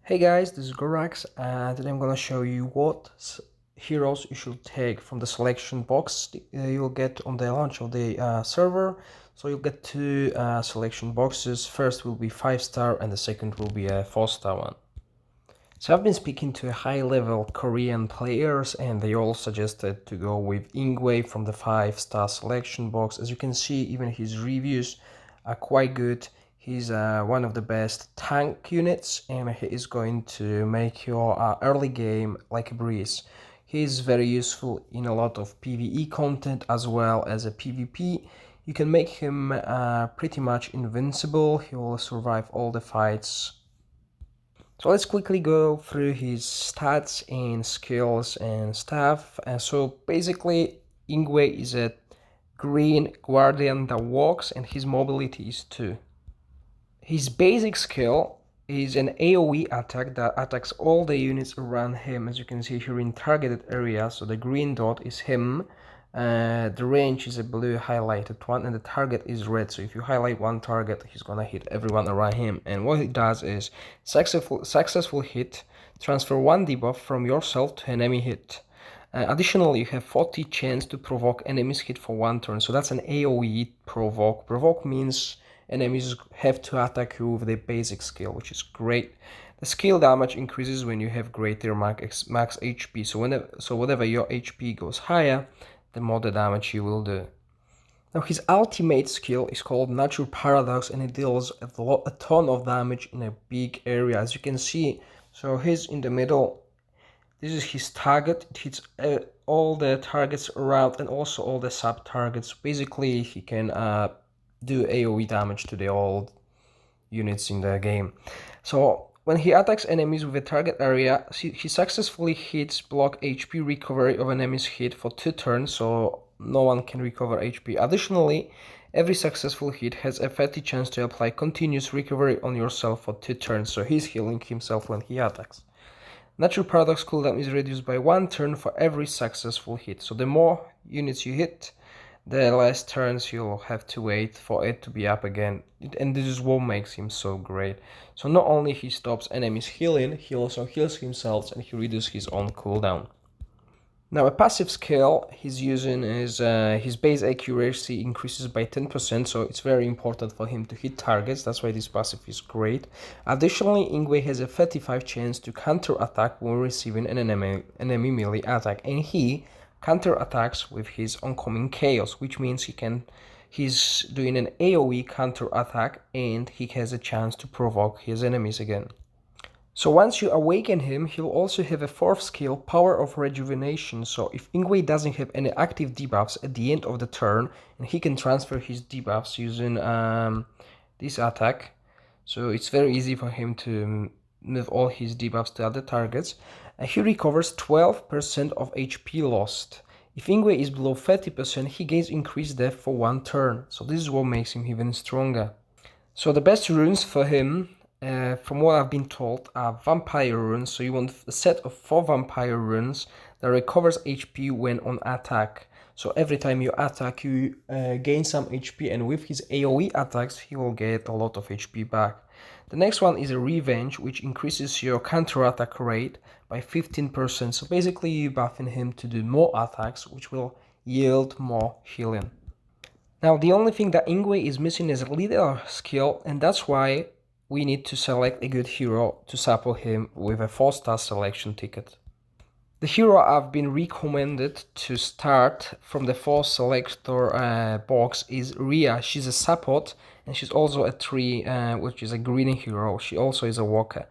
Hey guys, this is Gorax, and today I'm gonna show you what heroes you should take from the selection box you'll get on the launch of the server. So you'll get two selection boxes. First will be 5-star and the second will be a 4-star one. So I've been speaking to high-level Korean players and they all suggested to go with Ingwe from the 5-star selection box. As you can see, even his reviews are quite good. He's one of the best tank units and he is going to make your early game like a breeze. He's very useful in a lot of PvE content as well as a PvP. You can make him pretty much invincible. He will survive all the fights. So let's quickly go through his stats and skills and stuff. So basically, Ingwe is a green guardian that walks and his mobility is 2. His basic skill is an AoE attack that attacks all the units around him, as you can see here in targeted area. So the green dot is him, the range is a blue highlighted one, and the target is red. So if you highlight one target, he's gonna hit everyone around him. And what he does is successful hit, transfer 1 debuff from yourself to enemy hit. Additionally, you have 40 chance to provoke enemies hit for 1 turn. So that's an AoE provoke. Provoke means enemies have to attack you with their basic skill, which is great. The skill damage increases when you have greater max HP. So whatever your HP goes higher, the more the damage you will do. Now his ultimate skill is called Natural Paradox and it deals a ton of damage in a big area, as you can see. So he's in the middle. This is his target. It hits all the targets around and also all the sub targets. Basically he can do AoE damage to the old units in the game. So when he attacks enemies with a target area, he successfully hits block HP recovery of enemy's hit for 2 turns, so no one can recover HP. Additionally, every successful hit has a 30 chance to apply continuous recovery on yourself for 2 turns, so he's healing himself when he attacks. Natural Paradox cooldown is reduced by 1 turn for every successful hit, so the more units you hit, the less turns you'll have to wait for it to be up again. And this is what makes him so great. So not only he stops enemies healing, he also heals himself and he reduces his own cooldown. Now a passive skill he's using is his base accuracy increases by 10%, so it's very important for him to hit targets. That's why this passive is great. Additionally, Ingwe has a 35 chance to counter attack when receiving an enemy melee attack, and he counter attacks with his oncoming chaos, which means he's doing an AoE counter attack and he has a chance to provoke his enemies again. So once you awaken him, he'll also have a 4th skill, Power of Rejuvenation. So if Ingwe doesn't have any active debuffs at the end of the turn, and he can transfer his debuffs using this attack, so it's very easy for him to move all his debuffs to other targets. He recovers 12% of HP lost. If Ingwe is below 30%, he gains increased death for 1 turn. So this is what makes him even stronger. So the best runes for him, from what I've been told, are Vampire runes. So you want a set of 4 Vampire runes that recovers HP when on attack. So every time you attack, you gain some HP, and with his AoE attacks, he will get a lot of HP back. The next one is a Revenge, which increases your counter-attack rate by 15%. So basically, you're buffing him to do more attacks, which will yield more healing. Now, the only thing that Ingwe is missing is a leader skill, and that's why we need to select a good hero to support him with a 4-star selection ticket. The hero I've been recommended to start from the 4 selector box is Rhea. She's a support and she's also a 3, which is a green hero. She also is a walker.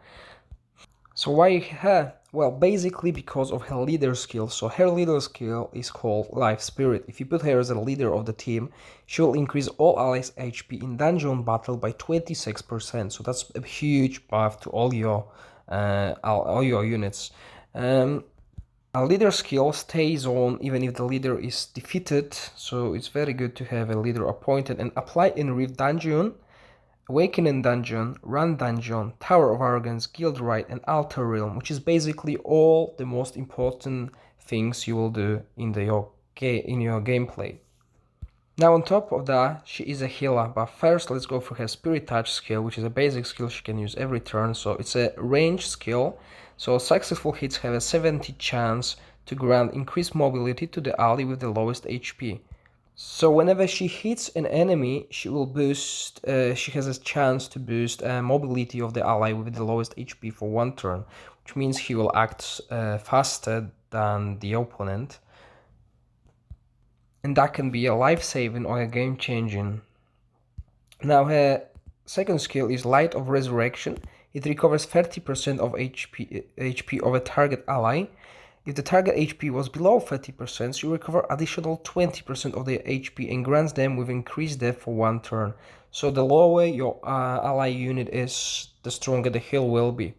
So why her? Well, basically because of her leader skill. So her leader skill is called Life Spirit. If you put her as a leader of the team, she will increase all allies' HP in dungeon battle by 26%. So that's a huge buff to all your units. A leader skill stays on even if the leader is defeated, so it's very good to have a leader appointed and applied in Rift Dungeon, Awakening Dungeon, Run Dungeon, Tower of Arrogance, Guild Rite, and Altar Realm, which is basically all the most important things you will do in your gameplay. Now on top of that, she is a healer, but first let's go for her Spirit Touch skill, which is a basic skill she can use every turn. So it's a range skill, so successful hits have a 70 chance to grant increased mobility to the ally with the lowest HP. So whenever she hits an enemy, she will boost, she has a chance to boost mobility of the ally with the lowest HP for 1 turn, which means he will act faster than the opponent. And that can be a life-saving or a game-changing. Now her second skill is Light of Resurrection. It recovers 30% of HP of a target ally. If the target HP was below 30%, you recover additional 20% of their HP and grants them with increased death for 1 turn. So the lower your ally unit is, the stronger the heal will be.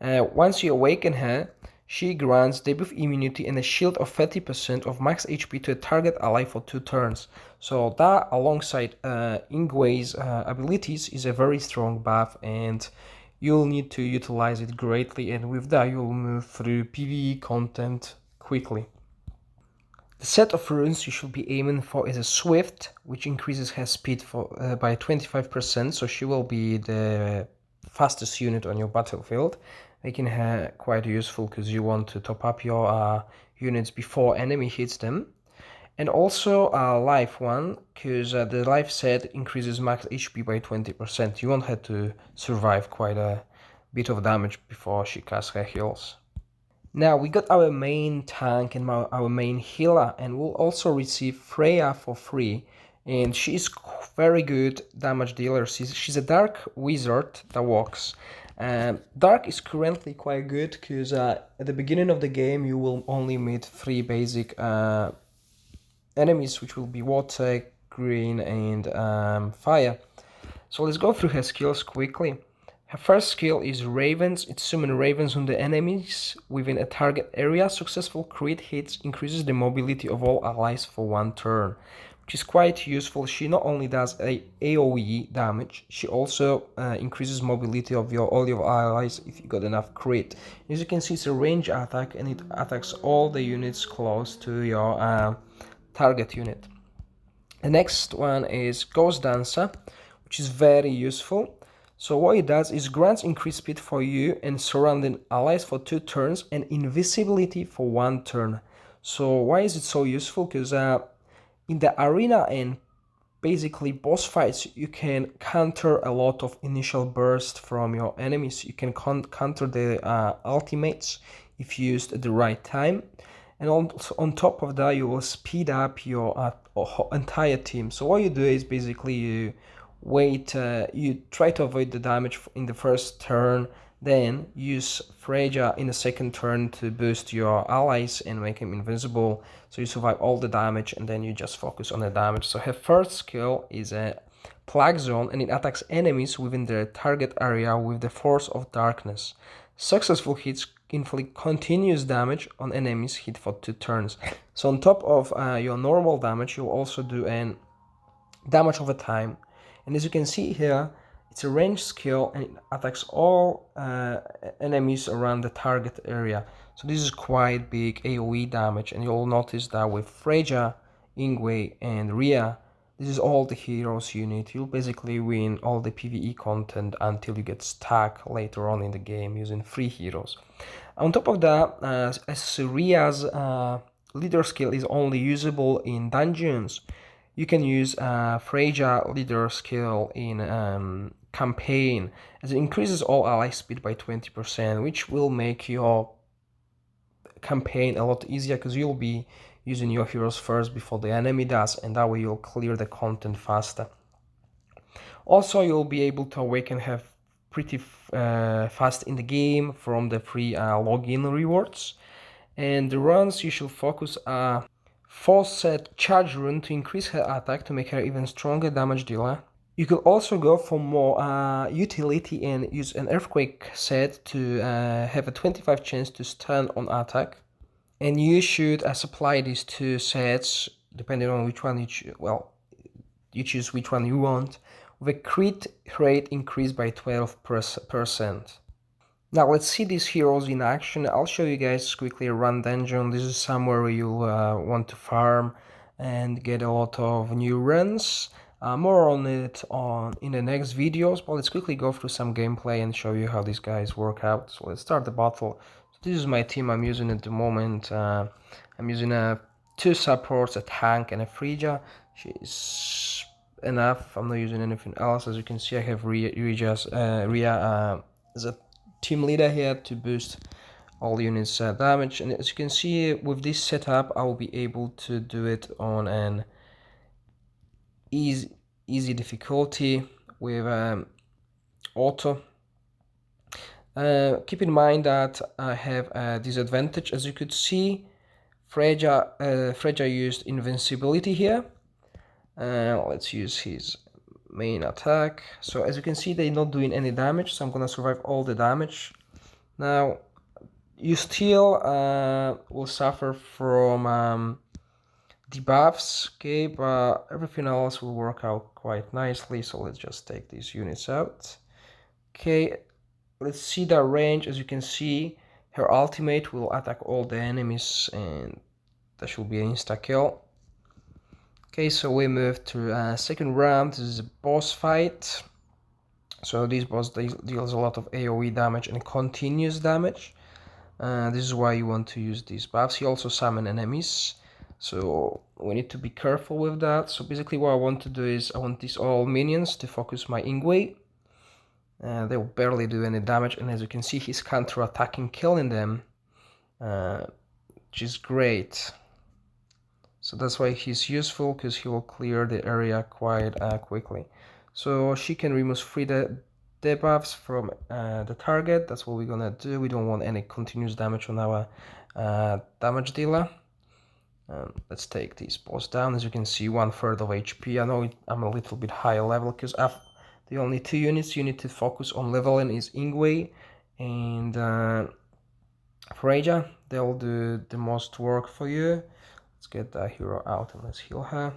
Once you awaken her, she grants debuff immunity and a shield of 30% of max HP to a target ally for 2 turns. So that, alongside Ingwe's abilities, is a very strong buff, and you'll need to utilize it greatly, and with that you'll move through PvE content quickly. The set of runes you should be aiming for is a Swift, which increases her speed by 25%, so she will be the fastest unit on your battlefield, making her quite useful because you want to top up your units before enemy hits them. And also a life one, because the life set increases max HP by 20%. You want her to survive quite a bit of damage before she casts her heals. Now we got our main tank and our main healer, and we'll also receive Freya for free, and she's very good damage dealer. She's a dark wizard that walks. Dark is currently quite good because at the beginning of the game you will only meet 3 basic enemies, which will be water, green, and fire. So let's go through her skills quickly. Her first skill is Ravens. It summons ravens on the enemies within a target area. Successful crit hits increases the mobility of all allies for 1 turn, which is quite useful. She not only does a AoE damage, she also increases mobility of all your allies if you got enough crit. As you can see, it's a range attack and it attacks all the units close to your target unit. The next one is Ghost Dancer, which is very useful. So what it does is grants increased speed for you and surrounding allies for 2 turns and invisibility for 1 turn. So why is it so useful? Because in the arena and basically boss fights, you can counter a lot of initial burst from your enemies. You can counter the ultimates if used at the right time. And on top of that, you will speed up your entire team. So what you do is basically you wait, you try to avoid the damage in the first turn, then use Freya in the second turn to boost your allies and make them invincible, so you survive all the damage and then you just focus on the damage. So her first skill is a Plague Zone, and it attacks enemies within their target area with the Force of Darkness. Successful hits inflict continuous damage on enemies hit for 2 turns. So on top of your normal damage, you'll also do an damage over time. And as you can see here, it's a ranged skill and it attacks all enemies around the target area. So this is quite big AoE damage, and you'll notice that with Freya, Ingwe, and Rhea, this is all the heroes you need. You'll basically win all the PvE content until you get stuck later on in the game using 3 heroes. On top of that, as Rhea's leader skill is only usable in dungeons, you can use Freya leader skill in campaign, as it increases all ally speed by 20%, which will make your campaign a lot easier because you'll be using your heroes first before the enemy does, and that way you'll clear the content faster. Also, you'll be able to awaken her pretty fast in the game from the free login rewards. And the runs you should focus are Set Charge Rune to increase her attack to make her even stronger damage dealer. You could also go for more utility and use an Earthquake set to have a 25 chance to stun on attack. And you should supply these 2 sets, depending on which one you choose which one you want, with a crit rate increased by 12%. Now let's see these heroes in action. I'll show you guys quickly a run dungeon. This is somewhere where you'll want to farm and get a lot of new runs. More on it in the next videos, but let's quickly go through some gameplay and show you how these guys work out. So let's start the battle. So this is my team I'm using at the moment. I'm using two supports, a tank and a Phrygia. She's enough. I'm not using anything else. As you can see, I have Rhea as a team leader here to boost all units damage, and as you can see with this setup I will be able to do it on an easy difficulty with auto. Keep in mind that I have a disadvantage. As you could see, Phrygia used invincibility here. Let's use his main attack. So as you can see, they're not doing any damage, so I'm gonna survive all the damage. Now you still will suffer from debuffs, okay, but everything else will work out quite nicely. So let's just take these units out. Okay, let's see the range. As you can see, her ultimate will attack all the enemies, and that should be an insta kill. Okay, so we move to second round. This is a boss fight. So this boss deals a lot of AoE damage and continuous damage. This is why you want to use these buffs. You also summon enemies, so we need to be careful with that. So basically what I want to do is I want these all minions to focus my Ingwe. They will barely do any damage, and as you can see, he's counter-attacking, killing them, which is great. So that's why he's useful, because he will clear the area quite quickly. So she can remove 3 debuffs from the target. That's what we're gonna do. We don't want any continuous damage on our damage dealer. Let's take this boss down. As you can see, 1/3 of HP. I know I'm a little bit higher level because the only 2 units you need to focus on leveling is Ingwe and Phrygia. They'll do the most work for you. Let's get the hero out and let's heal her.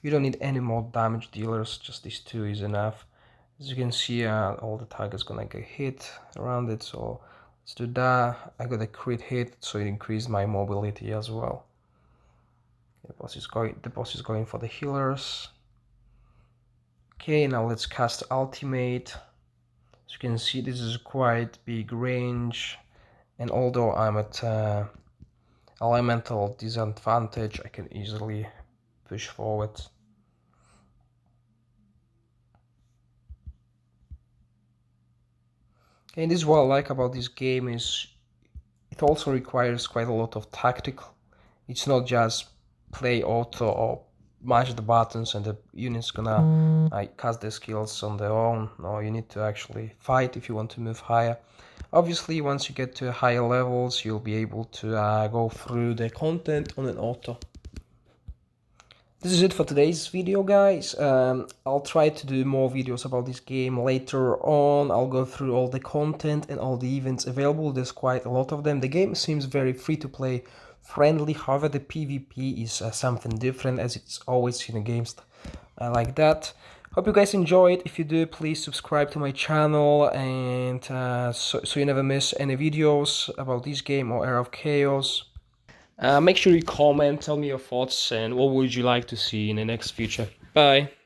You don't need any more damage dealers, just these 2 is enough. As you can see, all the targets gonna get hit around it, so let's do that. I got a crit hit, so it increased my mobility as well. The boss is going for the healers. Okay, now let's cast ultimate. As you can see, this is quite big range, and although I'm at elemental disadvantage, I can easily push forward. Okay, and this is what I like about this game is it also requires quite a lot of tactical. It's not just play auto or mash the buttons and the unit's gonna cast the skills on their own. No, you need to actually fight if you want to move higher. Obviously, once you get to higher levels, you'll be able to go through the content on an auto. This is it for today's video, guys. I'll try to do more videos about this game later on. I'll go through all the content and all the events available. There's quite a lot of them. The game seems very free to play, friendly. However, the PvP is something different, as it's always in the games like that. Hope you guys enjoyed. If you do, please subscribe to my channel, and so you never miss any videos about this game or Era of Chaos. Make sure you comment, tell me your thoughts, and what would you like to see in the next future. Bye!